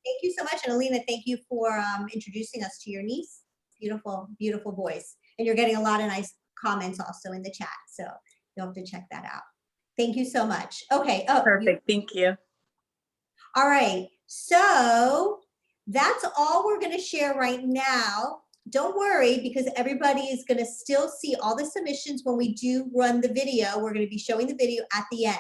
Thank you so much. And Alina, thank you for introducing us to your niece. Beautiful, beautiful voice. And you're getting a lot of nice comments also in the chat. So you'll have to check that out. Thank you so much. Okay. Oh, Perfect. Thank you. All right. So that's all we're going to share right now. Don't worry, because everybody is going to still see all the submissions when we do run the video. We're going to be showing the video at the end.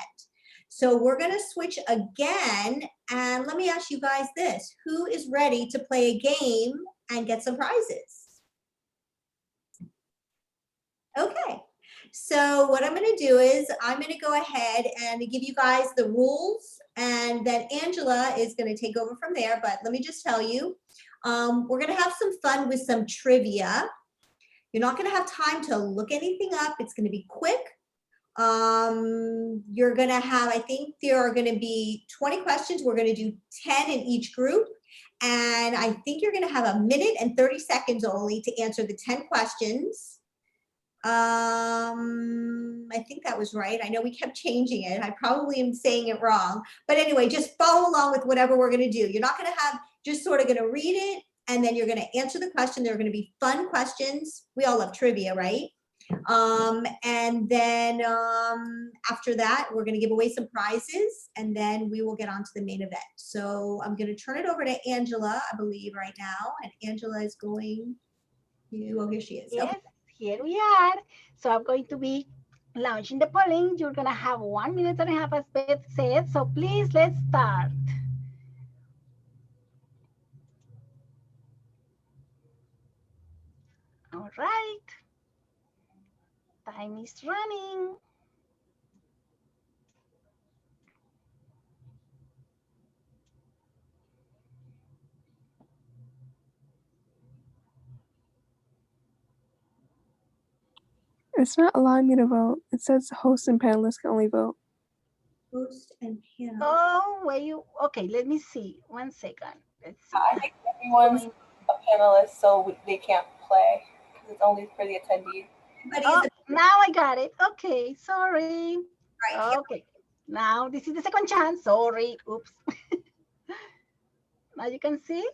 So we're going to switch again. And let me ask you guys this. Who is ready to play a game and get some prizes? Okay, so what I'm going to do is I'm going to go ahead and give you guys the rules, and then Angela is going to take over from there. But let me just tell you, we're going to have some fun with some trivia. You're not going to have time to look anything up. It's going to be quick. You're going to have, I think there are going to be 20 questions. We're going to do 10 in each group. And I think you're going to have 1 minute and 30 seconds only to answer the 10 questions. I think that was right. I know we kept changing it. I probably am saying it wrong. But anyway, just follow along with whatever we're going to do. You're not going to have just sort of going to read it and then you're going to answer the question. They're going to be fun questions. We all love trivia, right? And then after that, we're going to give away some prizes and then we will get on to the main event. So I'm going to turn it over to Angela, I believe, right now. And Angela is going to, oh, here she is. Yes, Okay. here we are. So I'm going to be launching the polling. You're going to have 1 minute and a half, as Beth said. So please, let's start. All right. Time is running. It's not allowing me to vote. It says host and panelists can only vote. Host and panel. Oh, where you? Okay, let me see. 1 second. Let's see. I think everyone's a panelist, so they can't play because it's only for the attendees. Oh, now I got it. Okay, sorry. Right. Okay, now this is the second chance. Sorry. Oops. Now you can see.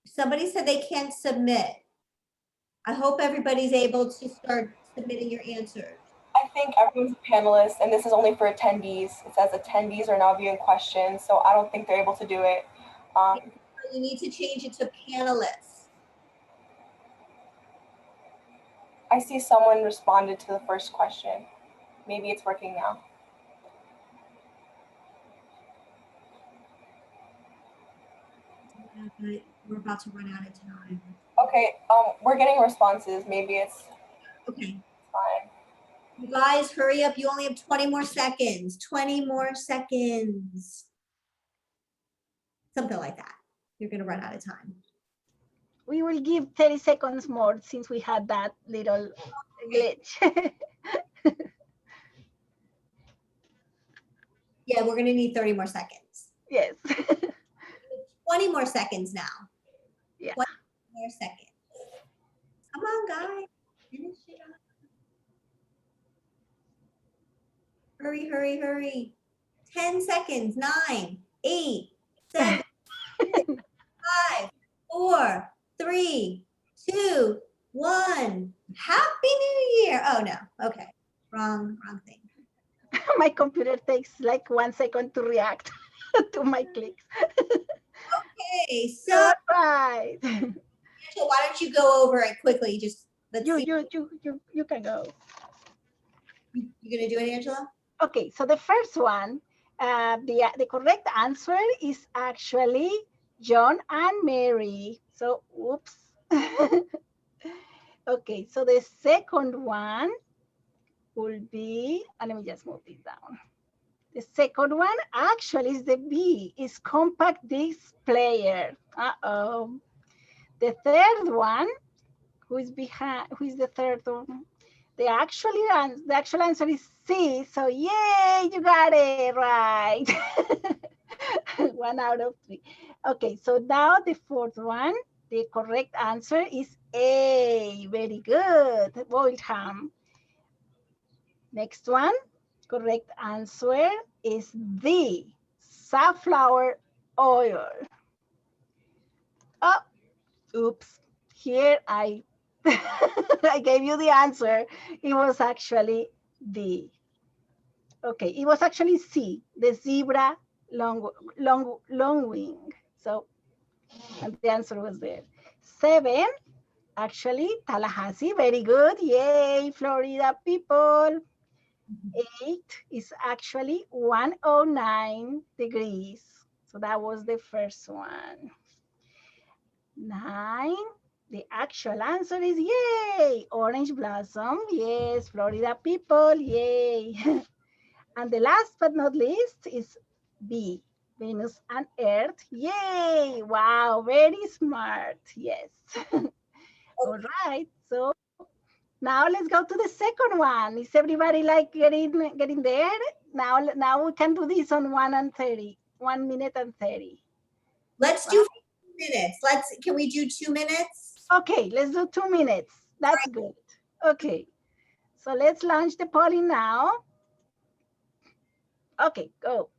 Somebody said they can't submit. I hope everybody's able to start submitting your answers. I think everyone's a panelist, and this is only for attendees. It says attendees are now viewing questions, so I don't think they're able to do it. You need to change it to panelists. I see someone responded to the first question. Maybe it's working now. But we're about to run out of time. Okay, we're getting responses. Maybe it's Okay. fine. You guys, hurry up. You only have 20 more seconds. 20 more seconds. Something like that. You're going to run out of time. We will give 30 seconds more since we had that little glitch. Yeah, we're going to need 30 more seconds. Yes. 20 more seconds now. Yeah. 20 more seconds. Come on, guys. Finish it up. Hurry, hurry, hurry. 10 seconds. 9, 8, 7, 6, 5, 4, 3, 2, 1. Happy New Year. Oh, no. Okay. Wrong thing. My computer takes like 1 second to react to my clicks. Okay, so right. Angela, why don't you go over it quickly? Just let's see. You can go. You gonna do it, Angela? Okay, so the first one, the correct answer is actually John and Mary. So, oops. Okay, so the second one will be, let me just move this down. The second one actually is the B, is compact disc player. Uh-oh. The third one, who is the third one? The actual answer is C. So yay, you got it right. 1 out of 3. Okay, so now the fourth one, the correct answer is A. Very good, boiled ham. Next one, correct answer is D, safflower oil. Oh, oops. here I I gave you the answer. It was actually D. Okay, it was actually C, the zebra long wing. So, and the answer was there. 7, actually, Tallahassee, very good. Yay, Florida people. 8 is actually 109 degrees. So that was the first one. 9, the actual answer is yay, orange blossom. Yes, Florida people, yay. And the last but not least is B, Venus and Earth. Yay, wow, very smart. Yes. All right, so now let's go to the second one. Is everybody like getting there? Now we can do this on 1 minute and 30. Let's do 2 minutes. Can we do 2 minutes? Okay, let's do 2 minutes. That's good. Okay, so let's launch the polling now. Okay, go.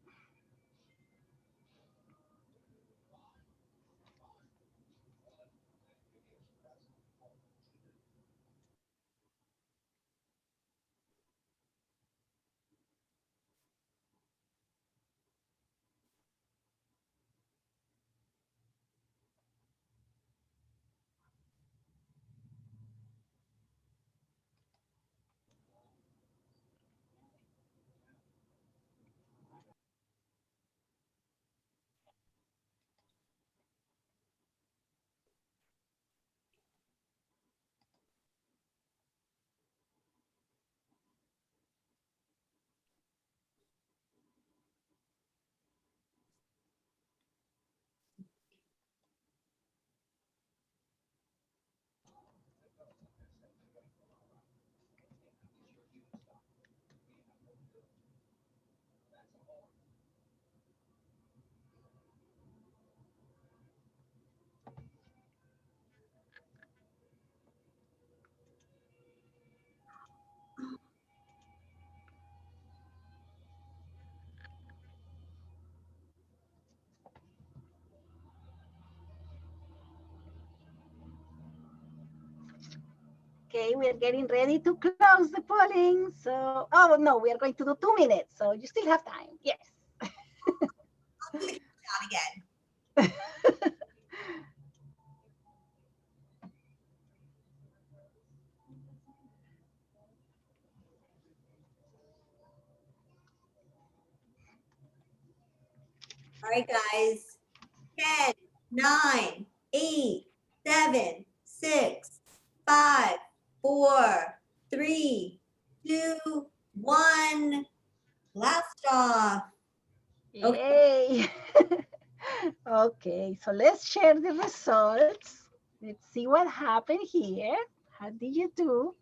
Okay, we are getting ready to close the polling. So, oh no, we are going to do 2 minutes. So you still have time. Yes. I'll do the countdown again. All right, guys. 10, 9, 8, 7, 6, 5, 4, 3, 2, 1. Blast off. Okay. Okay, so let's share the results. Let's see what happened here. How did you do?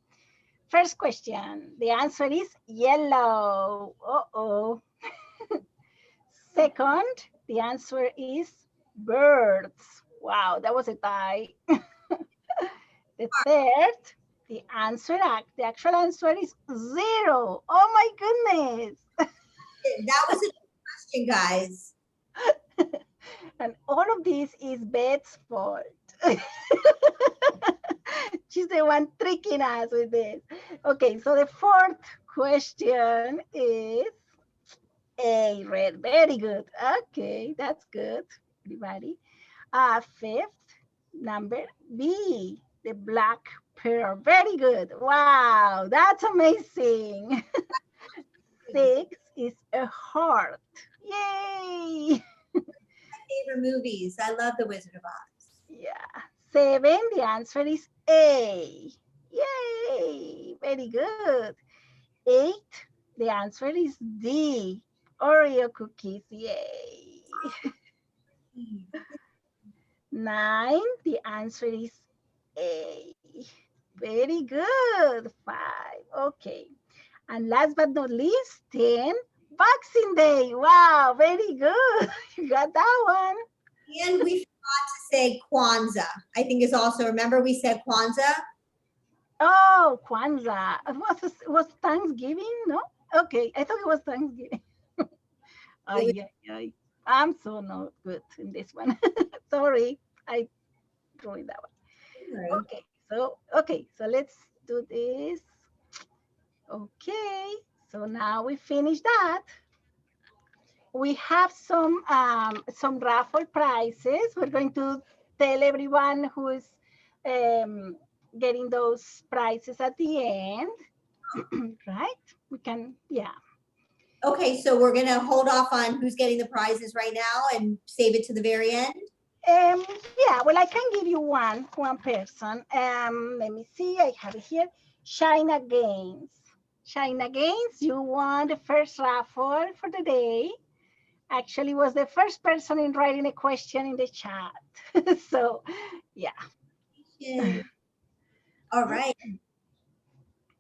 First question, the answer is yellow. Uh-oh. Second, the answer is birds. Wow, that was a tie. The third, the actual answer is 0. Oh my goodness. That was a good question, guys. And all of this is Beth's fault. She's the one tricking us with this. Okay, so the fourth question is A, red. Very good. Okay, that's good, everybody. Fifth, number B, the black pearl. Very good. Wow, that's amazing. Six is a heart. Yay. Favorite movies. I love The Wizard of Oz. Yeah. 7, the answer is A. Yay. Very good. 8, the answer is D. Oreo cookies. Yay. 9, the answer is A. Very good. 5. Okay. And last but not least, 10, Boxing Day. Wow, very good. You got that one. And we forgot to say Kwanzaa. I think is also, remember we said Kwanzaa? Oh, Kwanzaa. Was Thanksgiving? No? Okay, I thought it was Thanksgiving. I'm so not good in this one. Sorry, I ruined that one. Okay, so let's do this. Okay, so now we finished that. We have some raffle prizes. We're going to tell everyone who's getting those prizes at the end, right? We can, yeah. Okay, so we're gonna hold off on who's getting the prizes right now and save it to the very end? Yeah, well, I can give you one person. Let me see, I have it here. China Gaines. China Gaines, you won the first raffle for the day. Actually was the first person in writing a question in the chat. So, yeah. All right.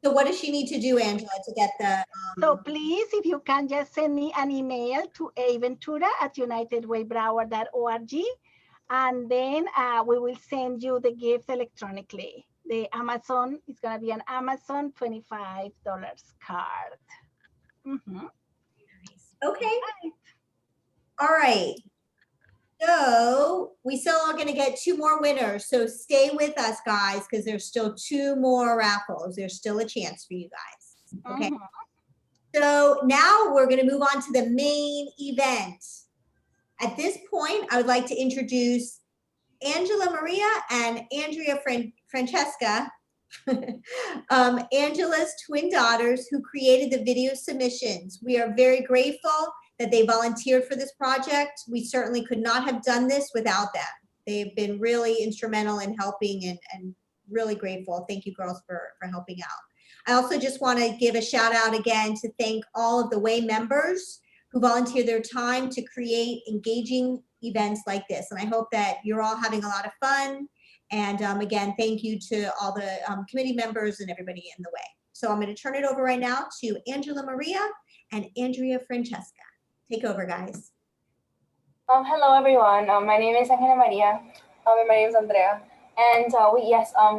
So what does she need to do, Angela, to get the? So please, if you can just send me an email to aventura@unitedwaybroward.org, and then we will send you the gift electronically. The Amazon is going to be an Amazon $25 card. Okay. All right. So we still are going to get 2 more winners. So stay with us, guys, because there's still 2 more raffles. There's still a chance for you guys. Okay. So now we're going to move on to the main event. At this point, I would like to introduce Angela Maria and Andrea Francesca, Angela's twin daughters who created the video submissions. We are very grateful that they volunteered for this project. We certainly could not have done this without them. They've been really instrumental in helping and really grateful. Thank you, girls, for helping out. I also just want to give a shout out again to thank all of the Way members who volunteer their time to create engaging events like this. And I hope that you're all having a lot of fun. And again, thank you to all the committee members and everybody in the Way. So I'm going to turn it over right now to Angela Maria and Andrea Francesca. Take over, guys. Hello, everyone. My name is Angela Maria. And my name is Andrea. And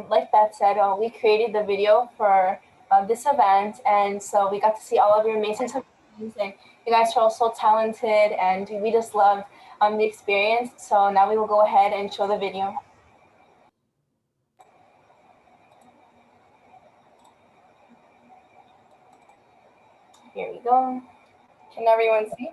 like Beth said, we created the video for this event. And so we got to see all of your amazing submissions. And you guys are all so talented. And we just love the experience. So now we will go ahead and show the video. Here we go. Can everyone see?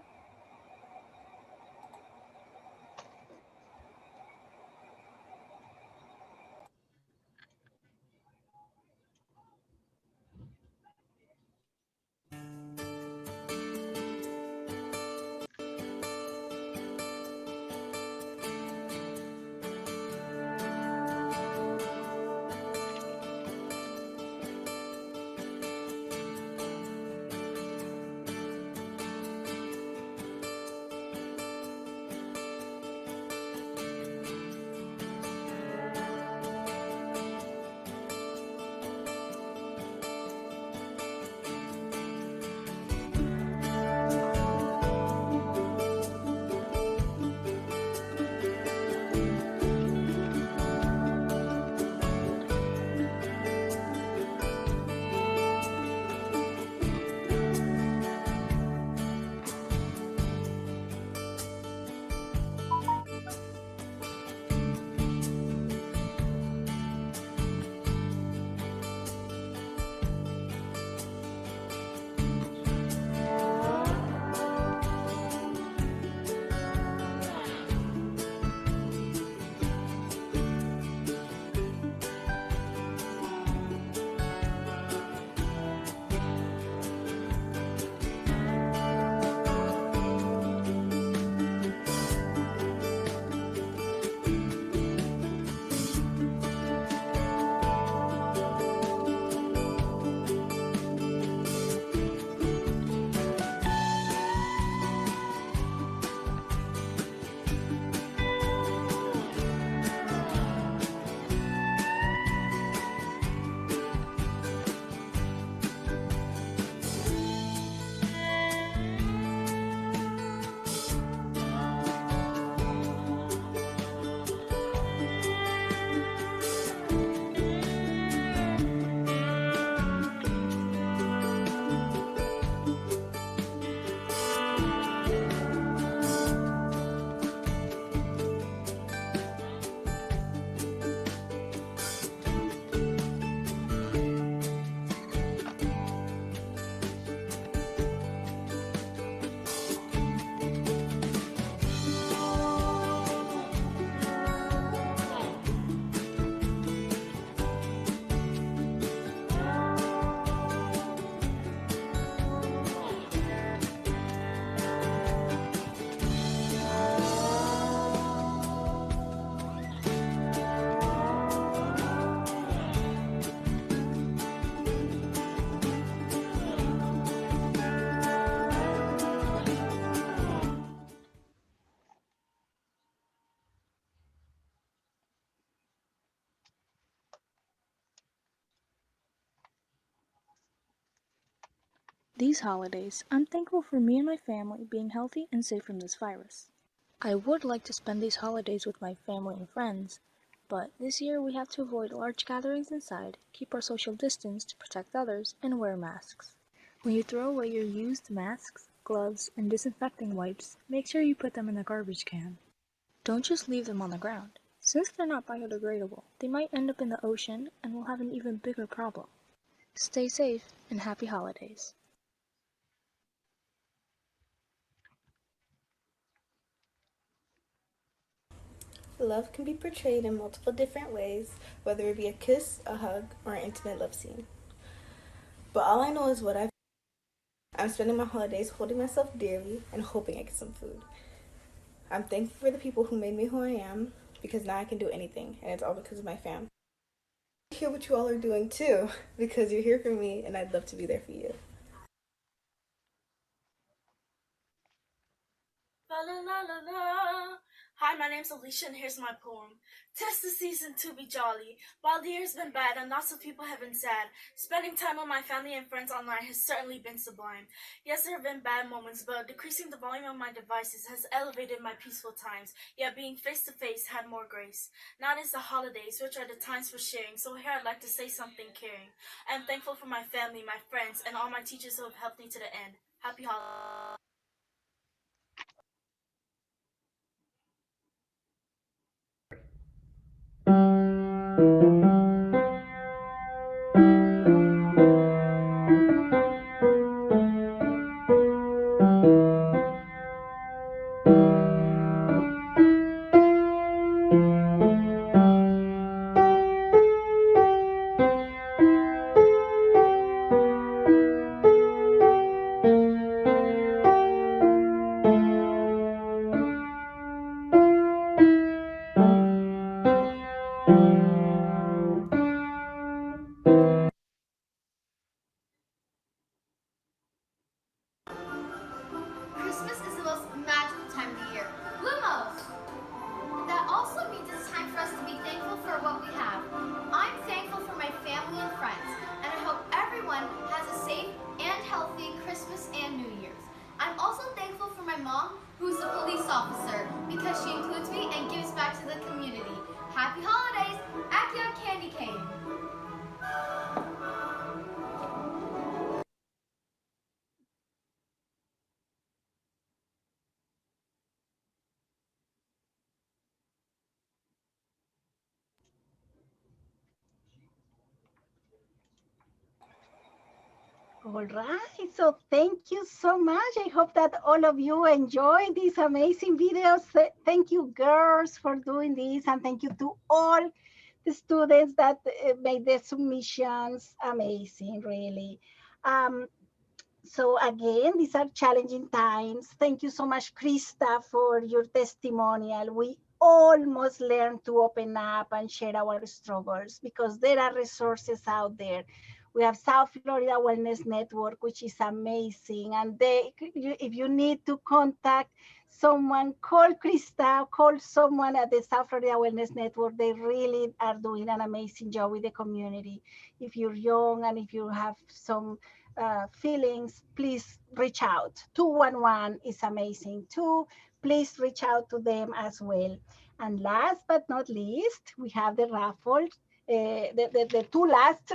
These holidays, I'm thankful for me and my family being healthy and safe from this virus. I would like to spend these holidays with my family and friends, but this year we have to avoid large gatherings inside, keep our social distance to protect others, and wear masks. When you throw away your used masks, gloves, and disinfecting wipes, make sure you put them in the garbage can. Don't just leave them on the ground. Since they're not biodegradable, they might end up in the ocean and we'll have an even bigger problem. Stay safe and happy holidays. Love can be portrayed in multiple different ways, whether it be a kiss, a hug, or an intimate love scene. But all I know is I'm spending my holidays holding myself dearly and hoping I get some food. I'm thankful for the people who made me who I am, because now I can do anything, and it's all because of my fam. I hear what you all are doing too, because you're here for me, and I'd love to be there for you. La la la la la. Hi, my name's Alicia, and here's my poem. 'Tis the season to be jolly. While the year's been bad and lots of people have been sad, spending time with my family and friends online has certainly been sublime. Yes, there have been bad moments, but decreasing the volume of my devices has elevated my peaceful times, yet being face to face had more grace. Now it is the holidays, which are the times for sharing, so here I'd like to say something caring. I am thankful for my family, my friends, and all my teachers who have helped me to the end. Happy holidays. Christmas is the most magical time of the year. Lumos! That also means it's time for us to be thankful for what we have. I'm thankful for my family and friends, and I hope everyone has a safe and healthy Christmas and New Year's. I'm also thankful for my mom, who's a police officer, because she includes me and gives back to the community. Happy holidays! Accio Candy Cane! All right, so thank you so much. I hope that all of you enjoy these amazing videos. Thank you, girls, for doing this, and thank you to all the students that made the submissions amazing, really. Um, so again, these are challenging times. Thank you so much, Krista, for your testimonial. We almost learned to open up and share our struggles because there are resources out there. We have South Florida Wellness Network, which is amazing. And if you need to contact someone, call Krista, call someone at the South Florida Wellness Network. They really are doing an amazing job with the community. If you're young and if you have some feelings, please reach out. 211 is amazing too. Please reach out to them as well. And last but not least, we have the raffle, the two last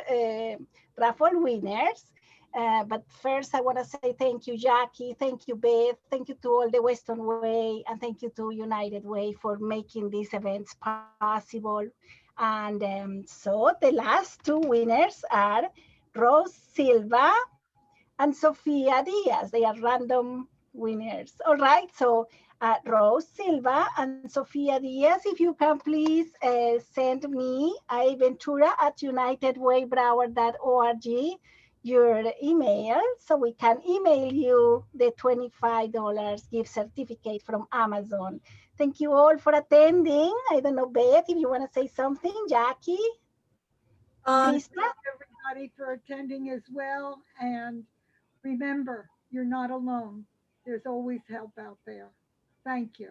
raffle winners. But first, I want to say thank you, Jackie. Thank you, Beth. Thank you to all the Western Way. And thank you to United Way for making these events possible. And so the last two winners are Rose Silva and Sofia Diaz. They are random winners. All right. So Rose Silva and Sofia Diaz, if you can please send me a Ventura at unitedwaybroward.org your email so we can email you the $25 gift certificate from Amazon. Thank you all for attending. I don't know, Beth, if you want to say something, Jackie? Thank everybody for attending as well. And remember, you're not alone. There's always help out there. Thank you.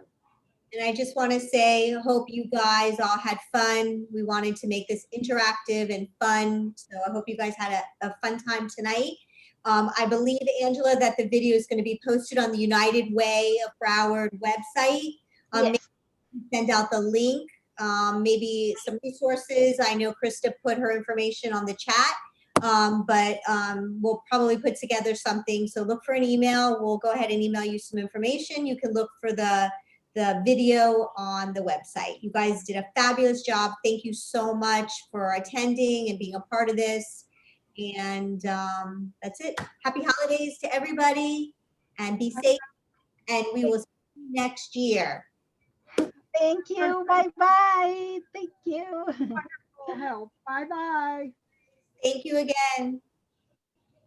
And I just want to say, hope you guys all had fun. We wanted to make this interactive and fun. So I hope you guys had a fun time tonight. I believe, Angela, that the video is going to be posted on the United Way of Broward website. Yes. Send out the link, maybe some resources. I know Krista put her information on the chat, but we'll probably put together something. So look for an email. We'll go ahead and email you some information. You can look for the video on the website. You guys did a fabulous job. Thank you so much for attending and being a part of this. And that's it. Happy holidays to everybody, and be safe. And we will see you next year. Thank you. Bye-bye. Thank you. Wonderful help. Bye-bye. Thank you again.